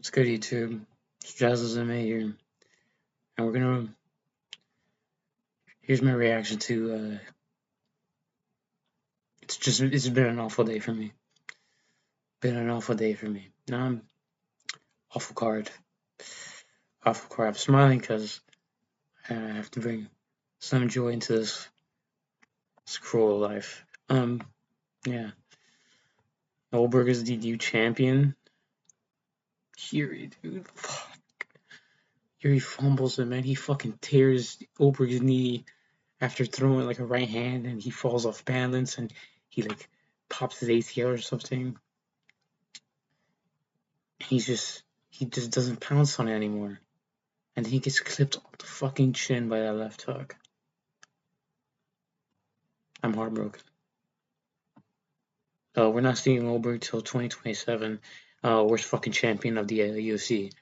It's good, YouTube. It's jazzlovesmma here, and we're gonna. Here's my reaction to. It's been an awful day for me. Been an awful day for me. Now I'm awful card. Awful card. I'm smiling because I have to bring some joy into this cruel life. Yeah. Ulberg is the new champion. Jiri, dude. Fuck. Jiri fumbles him, man. He fucking tears Ulberg's knee after throwing like a right hand, and he falls off balance, and he like pops his ACL or something. He just doesn't pounce on it anymore, and then he gets clipped off the fucking chin by that left hook. I'm heartbroken. We're not seeing Ulberg till 2027. Worst fucking champion of the UFC.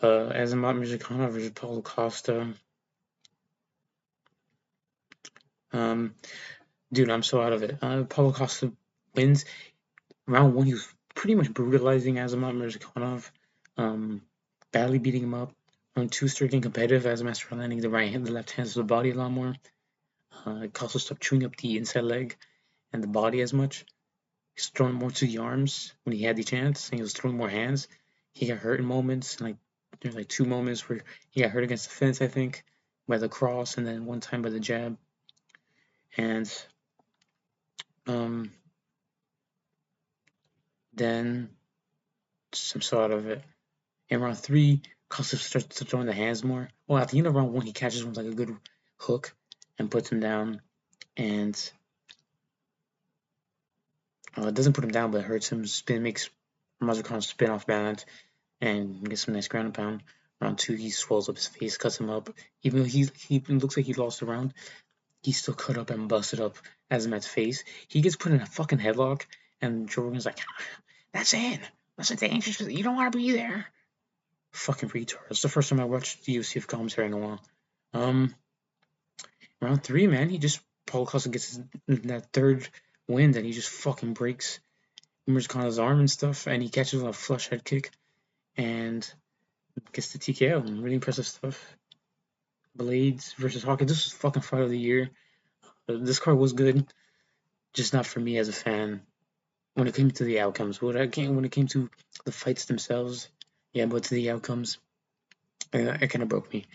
Azamat Muzikana versus Paulo Costa. Dude, I'm so out of it. Paulo Costa wins. Round one, he was pretty much brutalizing Azamat Murzakanov, badly beating him up. Round two, started competitive. Azamat started landing the right hand, the left hands to the body a lot more. Costa stopped chewing up the inside leg and the body as much. He's throwing more to the arms when he had the chance, and he was throwing more hands. He got hurt in moments, and there's like two moments where he got hurt against the fence, I think, by the cross, and then one time by the jab. And then some sort of it. In round three, Costa starts throwing the hands more. Well, at the end of round one, he catches one with like a good hook and puts him down. And it doesn't put him down, but it hurts him. Makes Mazurkan spin off balance and gets some nice ground and pound. Round two, he swells up his face, cuts him up. Even though he looks like he lost the round, he's still cut up and busted up Azamat's face. He gets put in a fucking headlock, and Joe Rogan's like, "That's it. That's a dangerous. You don't want to be there." Fucking retard. It's the first time I watched the UFC commentary in a while. Round three, man, Paulo Costa gets that third win, and he just fucking breaks Murzakan's arm and stuff, and he catches a flush head kick and gets the TKO. Really impressive stuff. Blades versus Hawkins. This was fucking fight of the year. This card was good, just not for me as a fan. When it came to the outcomes, when it came to the fights themselves, yeah, but to the outcomes, it kind of broke me.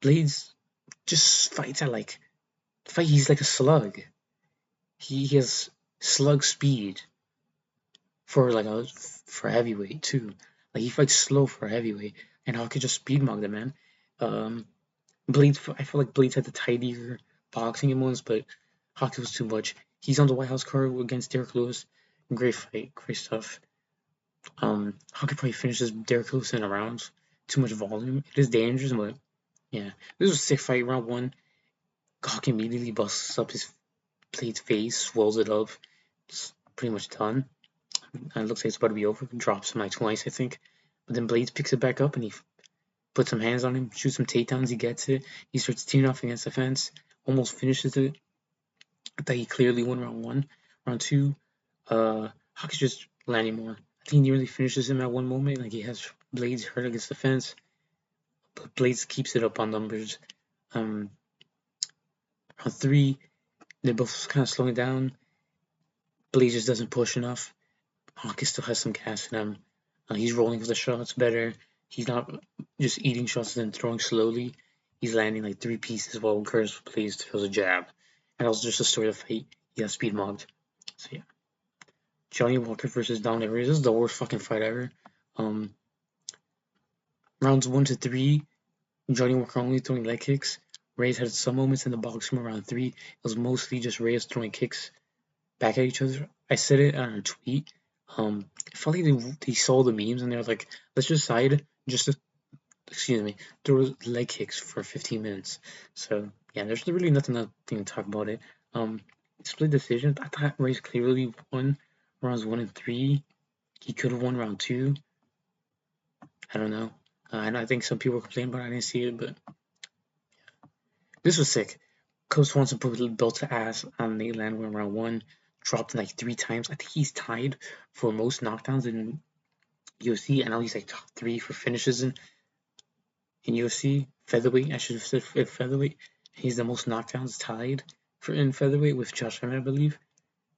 Blades just fights at he's like a slug. He has slug speed for heavyweight too. Like he fights slow for heavyweight, and Hawkins just speed mugged him, man. Blades, I feel like Blades had the tidier boxing in once, but Hawkins was too much. He's on the White House card against Derek Lewis. Great fight, great stuff. Hawkins probably finishes Derek Lewis in a round. Too much volume. It is dangerous, but yeah. This was a sick fight. Round one, Hawkins immediately busts up his Blades' face, swells it up. It's pretty much done. And it looks like it's about to be over. Drops him like twice, I think. But then Blades picks it back up and he puts some hands on him, shoots some takedowns, he gets it. He starts teeing off against the fence, almost finishes it. I thought he clearly won round one. Round two, Hawkins just landing more. I think he nearly finishes him at one moment. Like he has Blades hurt against the fence, but Blades keeps it up on numbers. Round three, they're both kind of slowing down. Blades just doesn't push enough. Hawkins still has some gas in him. He's rolling with the shots better. He's not just eating shots and then throwing slowly. He's landing like three pieces while Curtis Blades throws a jab. And that was just a story of fight. He got speed mobbed. So yeah. Johnny Walker versus Dominic Reyes. This is the worst fucking fight ever. Rounds 1 to 3, Johnny Walker only throwing leg kicks. Reyes had some moments in the box from around 3. It was mostly just Reyes throwing kicks back at each other. I said it on a tweet. I felt like they saw the memes and they were like, let's just throw leg kicks for 15 minutes. So yeah, there's really nothing to talk about it. Split decision. I thought Reyes clearly won rounds 1 and 3. He could have won round 2. I don't know. I think some people were complaining about it. I didn't see it, but yeah. This was sick. Cub Swanson put the belt to ass on Nate Landwehr in round 1. Dropped him like 3 times. I think he's tied for most knockdowns in UFC. I know he's like top 3 for finishes in UFC featherweight. I should have said featherweight. He's the most knockdowns tied for in featherweight with Josh Emmett, I believe.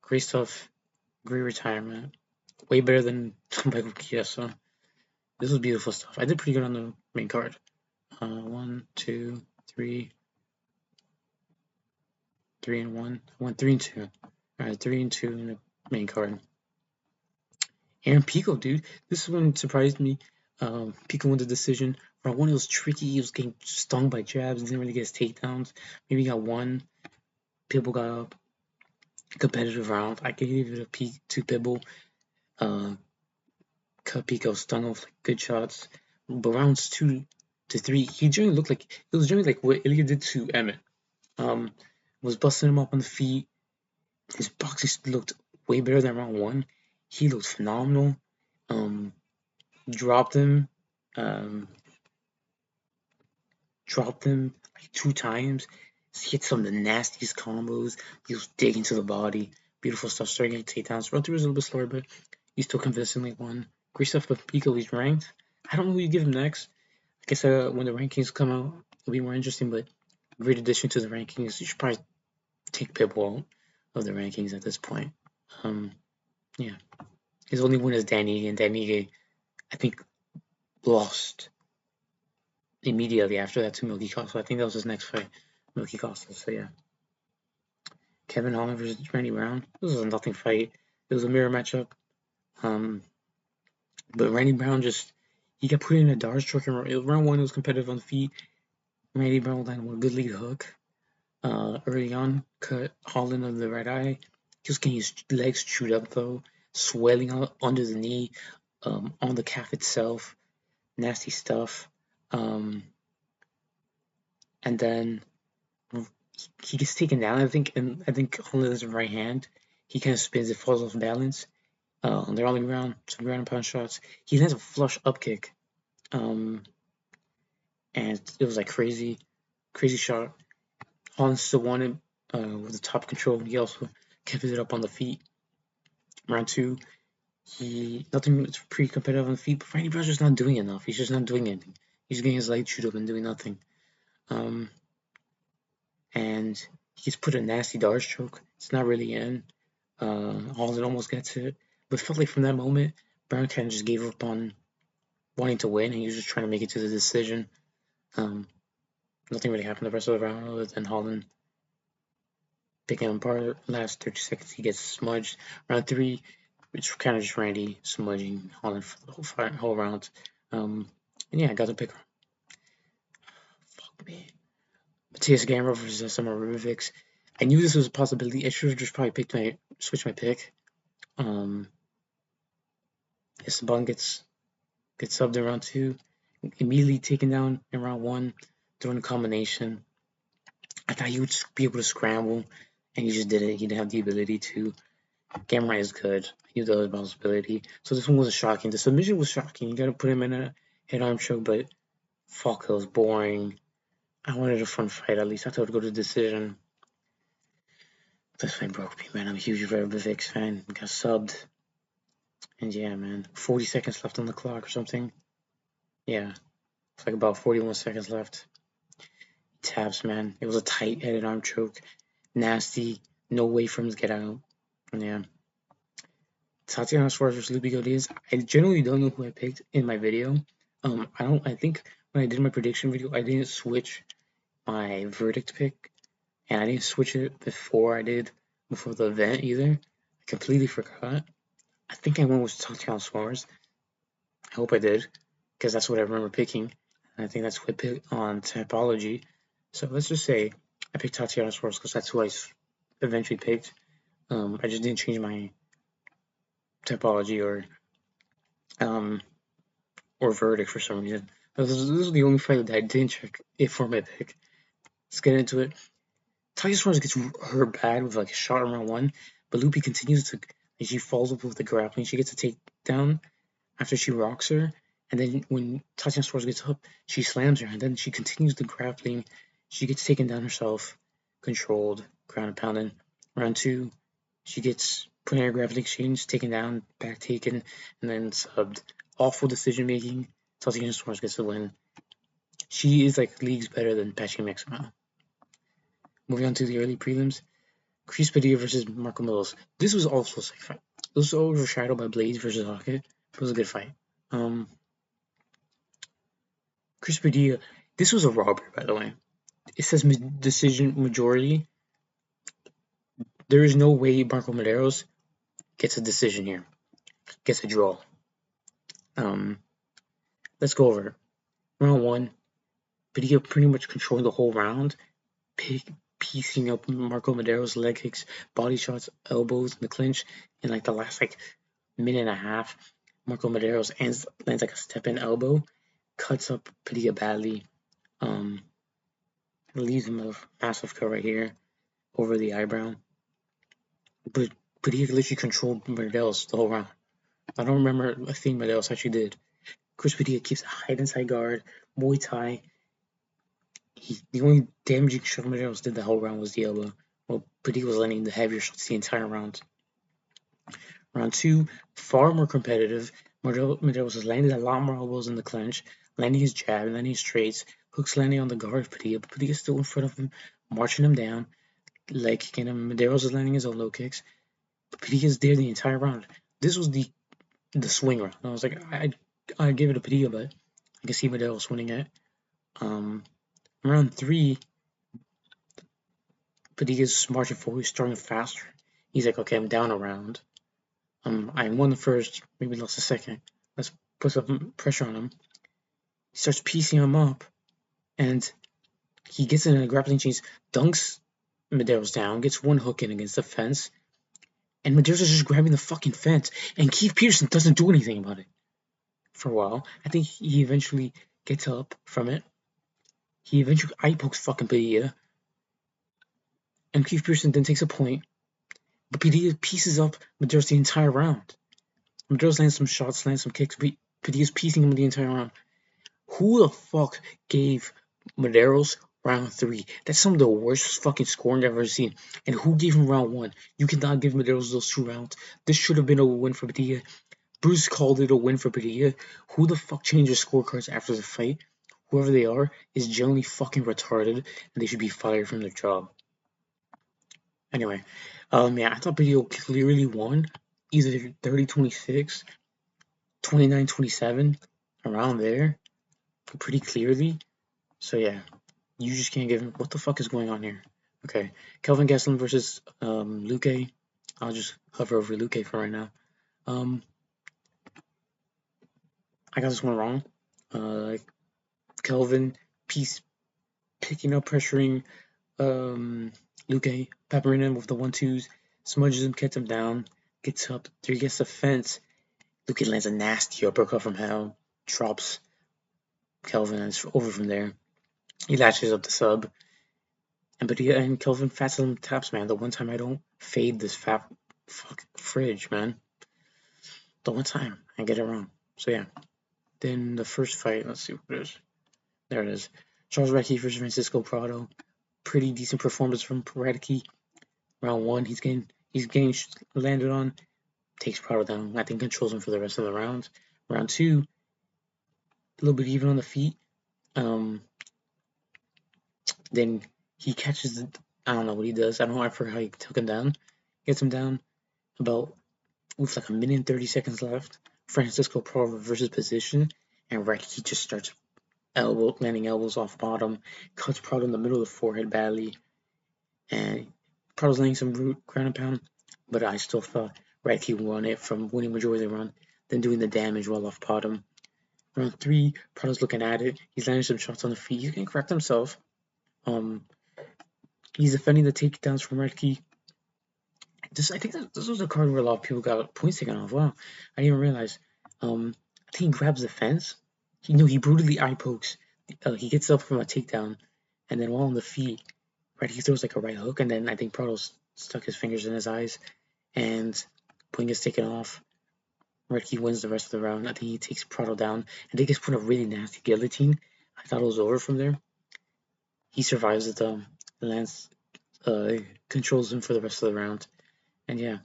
Great stuff. Great retirement. Way better than Michael Chiesa. This was beautiful stuff. I did pretty good on the main card. 1, 2, 3, 3 and 1. I went 3 and 2. Alright, 3 and 2 in the main card. Aaron Pico, dude. This one surprised me. Pico won the decision. Round 1, it was tricky. He was getting stung by jabs. Didn't really get his takedowns. Maybe he got one. Pitbull got up. Competitive round. I gave it a peek to Pitbull. Pico stung off like good shots. But rounds 2 to 3, he generally looked like it was generally like what Ilya did to Emmett. Was busting him up on the feet. His boxing looked way better than round 1. He looked phenomenal. Dropped him. Dropped him like 2 times. He hit some of the nastiest combos. He was digging to the body. Beautiful stuff. Starting to take takedowns. Run through was a little bit slower, but he still convincingly won. Great stuff with Pico. He's ranked. I don't know who you give him next. I guess when the rankings come out, it'll be more interesting, but great addition to the rankings. You should probably take Pitbull out of the rankings at this point. Yeah. His only win is Dan Ige, and Dan Ige, I think, lost immediately after that to Milky Costa. I think that was his next fight, Milky Costa. So yeah. Kevin Holland versus Randy Brown. This was a nothing fight. It was a mirror matchup. But Randy Brown he got put in a dart stroke. Round 1, it was competitive on the feet. Randy Brown landed one good lead hook. Early on, cut Holland on the right eye. He was getting his legs chewed up though, swelling under the knee, on the calf itself. Nasty stuff. And then he gets taken down, I think Holland has a right hand. He kind of spins, it falls off balance. They're on the ground, some ground and pound shots. He lands a flush up kick. And it was like crazy shot. Holland still won it with the top control. He also kept it up on the feet. Round 2, nothing was pretty competitive on the feet, but Randy Brown's just not doing enough. He's just not doing anything. He's getting his legs chewed up and doing nothing. And he gets put a nasty dart stroke. It's not really in. Holland almost gets it. But it felt like from that moment, Brown kind of just gave up on wanting to win, and he was just trying to make it to the decision. Nothing really happened the rest of the round other than Holland picking him apart. Last 30 seconds, he gets smudged. Round 3, it's kind of just Randy smudging Holland for the whole round. And yeah, I got the pick. Fuck me. Matthias Gamrot versus Summer Rubivix. I knew this was a possibility. I should have just probably switched my pick. Esteban gets subbed in round 2, immediately taken down in round 1, throwing a combination. I thought he would be able to scramble, and he just did it. He didn't have the ability to. Gamrot is good. I knew the other possibility. So this one was shocking. The submission was shocking. You gotta put him in a head arm choke, but fuck, it was boring. I wanted a fun fight at least. I thought it would go to decision. This fight broke me, man. I'm a huge Rubivix fan. Got subbed. And yeah, man. 40 seconds left on the clock or something. Yeah. It's like about 41 seconds left. Taps, man. It was a tight headed arm choke. Nasty. No way for him to get out. Yeah. Tatiana Suarez versus Lupi Godinez. I generally don't know who I picked in my video. I think when I did my prediction video, I didn't switch my verdict pick, and I didn't switch it before the event either. I completely forgot. I think I went with Tatiana Suarez. I hope I did, because that's what I remember picking. And I think that's what I picked on Typology. So let's just say I picked Tatiana Suarez because that's who I eventually picked. I just didn't change my Typology or verdict for some reason. This is the only fight that I didn't check it for my pick. Let's get into it. Tatiana Suarez gets hurt bad with like a shot in round 1, but Lupi continues to. She falls up with the grappling. She gets a takedown after she rocks her, and then when Tatiana Suarez gets up, she slams her, and then she continues the grappling. She gets taken down herself, controlled, ground and pounding. Round 2, she gets put in a grappling exchange, taken down, back taken, and then subbed. awful decision making. Tatiana Suarez gets the win. She is like leagues better than Patchy Mix now. Moving on to the early prelims. Chris Padilla versus Marco Mills. This was also a sick fight. It was overshadowed by Blades versus Hockett. It was a good fight. Chris Padilla. This was a robbery, by the way. It says decision majority. There is no way Marco Medeiros gets a decision here. Gets a draw. Let's go over it. Round one, Padilla pretty much controlling the whole round, piecing up Marco Medeiros' leg kicks, body shots, elbows in the clinch. In like the last minute and a half, Marco Medeiros lands like a step-in elbow, cuts up Padilla badly, leaves him a massive cut right here over the eyebrow. But Padilla literally controlled Medeiros the whole round. I don't remember a thing Medeiros actually did. Chris Padilla keeps a hide inside guard, Muay Thai. The only damaging shot Medeiros did the whole round was the elbow, while Padilla was landing the heavier shots the entire round. Round two, far more competitive. Medeiros has landed a lot more elbows in the clinch, landing his jab, landing his straights, hooks landing on the guard of Padilla, but Padilla's still in front of him, marching him down, leg kicking him. Medeiros is landing his own low kicks. But Padilla's there the entire round. This was the swing round. I was like, I'd give it to Padilla, but I can see Medeiros winning it. Round three, Padilla's marching forward, starting faster. He's like, okay, I'm down a round. I won the first, maybe lost the second. Let's put some pressure on him. He starts piecing him up, and he gets in a grappling change, dunks Medeiros down, gets one hook in against the fence, and Medeiros is just grabbing the fucking fence, and Keith Peterson doesn't do anything about it for a while. I think he eventually gets up from it. He eventually eye pokes fucking Padilla, and Keith Peterson then takes a point, but Padilla pieces up Medeiros the entire round. Medeiros lands some shots, lands some kicks, but Padilla's piecing him the entire round. Who the fuck gave Medeiros round 3? That's some of the worst fucking scoring I've ever seen. And who gave him round 1? You cannot give Medeiros those 2 rounds. This should have been a win for Padilla. Bruce called it a win for Padilla. Who the fuck changes scorecards after the fight? Whoever they are is generally fucking retarded, and they should be fired from their job. Anyway, yeah, I thought Padilla clearly won, either 30-26, 29-27, around there, pretty clearly. So yeah, you just can't give him. What the fuck is going on here? Okay, Kelvin Gastelum versus Luque. I'll just hover over Luque for right now. I got this one wrong. Kelvin picking up, pressuring Luque, peppering him with the 1-2s, smudges him, gets him down, gets up, there he gets the fence. Luque lands a nasty uppercut from hell, drops Kelvin, and it's over from there. He latches up the sub, and Kelvin fats him taps, man. The one time I don't fade this fat fridge, man. The one time I get it wrong. So yeah. Then the first fight, let's see what it is. There it is. Charles Radke versus Francisco Prado. Pretty decent performance from Radke. Round 1, he's getting landed on, takes Prado down. I think controls him for the rest of the round. Round 2, a little bit even on the feet. Then he catches I don't know what he does. I forgot how he took him down. Gets him down about with like a minute and 30 seconds left. Francisco Prado reverses position, and Radke just starts landing elbows off bottom, cuts Prado in the middle of the forehead badly, and Prado's landing some root ground and pound, but I still thought Radke won it from winning majority of the round, then doing the damage while off bottom. Round 3, Prado's looking at it. He's landing some shots on the feet. He's gonna correct himself. He's defending the takedowns from Radke. I think this was a card where a lot of people got points taken off. Wow, I didn't even realize. I think he grabs the fence. He brutally eye pokes. He gets up from a takedown, and then while on the feet, Radke throws like a right hook, and then I think Prado stuck his fingers in his eyes, and point gets taken off. Radke wins the rest of the round. I think he takes Prado down, and he gets put in a really nasty guillotine. I thought it was over from there. He survives it though. Lance controls him for the rest of the round. And yeah,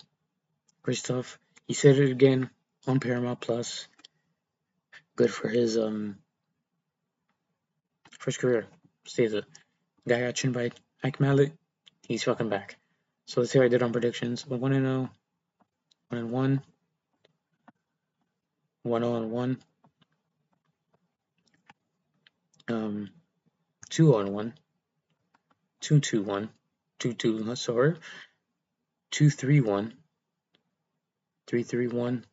great stuff. He said it again on Paramount Plus. good for his career. Stays it. Guy got chinned by Ike Mallet. He's fucking back. So let's see how I did on predictions. 1-0, 1-1, 1-0-1, 2-0-1, 2-2-1, 2-2. Sorry, 2-3-1, 3-3-1,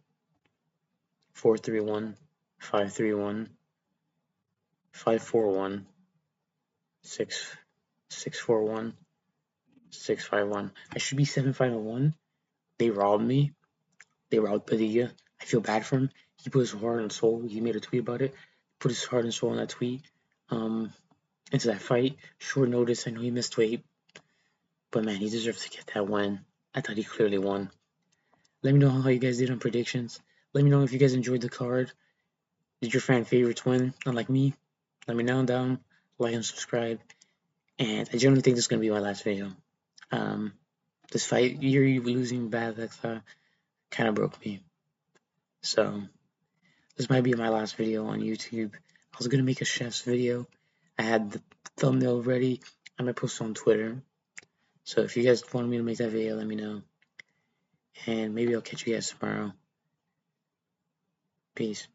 4-3-1, 5-3-1, 5-4-1, 6-4-1, 6-5-1. I should be 7-5-1. They robbed me. They robbed Padilla. I feel bad for him. He put his heart and soul. He made a tweet about it. Put his heart and soul in that tweet. Into that fight. Short notice. I know he missed weight, but man, he deserves to get that win. I thought he clearly won. Let me know how you guys did on predictions. Let me know if you guys enjoyed the card. Did your fan favorites win? Unlike me, let me know down. Like and subscribe. And I generally think this is gonna be my last video. This fight, Jiri losing bad, that kind of broke me. So this might be my last video on YouTube. I was gonna make a chef's video. I had the thumbnail ready. I might post it on Twitter. So if you guys want me to make that video, let me know. And maybe I'll catch you guys tomorrow. Peace.